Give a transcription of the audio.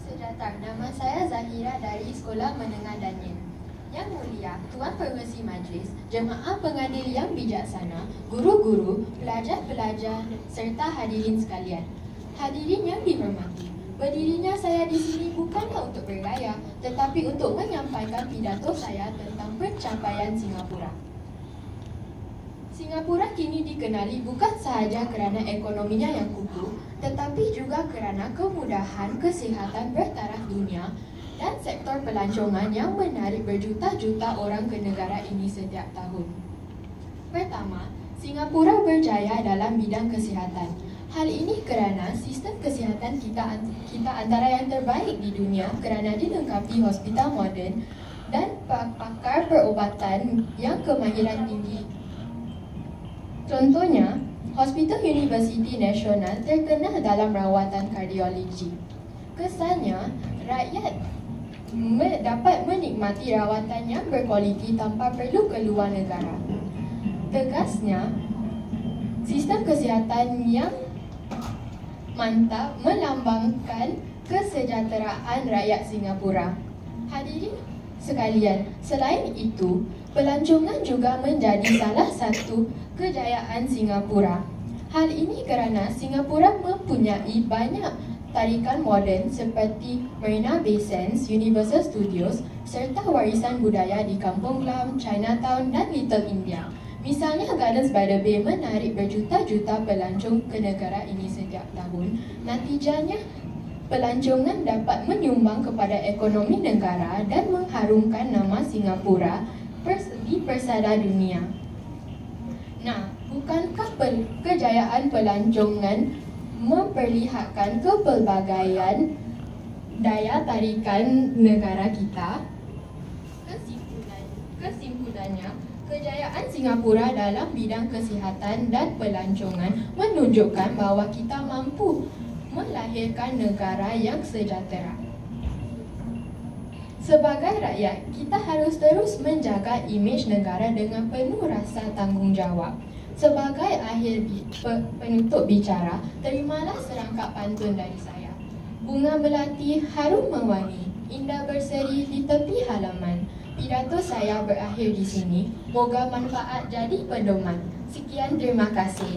Sejahtera, nama saya Zahira dari Sekolah Menengah Daniel. Yang Mulia, Tuan Pengerusi Majlis, jemaah pengadil yang bijaksana, guru-guru, pelajar-pelajar serta hadirin sekalian. Hadirin yang dihormati, berdirinya saya di sini bukanlah untuk bergaya, tetapi untuk menyampaikan pidato saya tentang pencapaian Singapura. Singapura kini dikenali bukan sahaja kerana ekonominya yang kukuh, tetapi juga kerana kemudahan kesihatan bertaraf dunia dan sektor pelancongan yang menarik berjuta-juta orang ke negara ini setiap tahun. Pertama, Singapura berjaya dalam bidang kesihatan. Hal ini kerana sistem kesihatan kita antara yang terbaik di dunia kerana dilengkapi hospital moden dan pakar perubatan yang kemahiran tinggi. Contohnya, Hospital University Nasional terkenal dalam rawatan kardiologi. Kesannya, rakyat dapat menikmati rawatan yang berkualiti tanpa perlu keluar negara. Tegasnya, sistem kesihatan yang mantap melambangkan kesejahteraan rakyat Singapura. Hadirin sekalian, selain itu, pelancongan juga menjadi salah satu kejayaan Singapura. Hal ini kerana Singapura mempunyai banyak tarikan moden seperti Marina Bay Sands, Universal Studios serta warisan budaya di Kampung Glam, Chinatown dan Little India. Misalnya Gardens by the Bay menarik berjuta-juta pelancong ke negara ini setiap tahun. Natijanya, pelancongan dapat menyumbang kepada ekonomi negara dan mengharumkan nama Singapura di persada dunia. Nah, bukankah kejayaan pelancongan memperlihatkan kepelbagaian daya tarikan negara kita? Kesimpulannya, kejayaan Singapura dalam bidang kesihatan dan pelancongan menunjukkan bahawa kita mampu melahirkan negara yang sejahtera. Sebagai rakyat, kita harus terus menjaga imej negara dengan penuh rasa tanggungjawab. Sebagai akhir penutup bicara, terimalah serangkap pantun dari saya. Bunga melati harum mewangi, indah berseri di tepi halaman. Pidato saya berakhir di sini. Moga manfaat jadi pedoman. Sekian, terima kasih.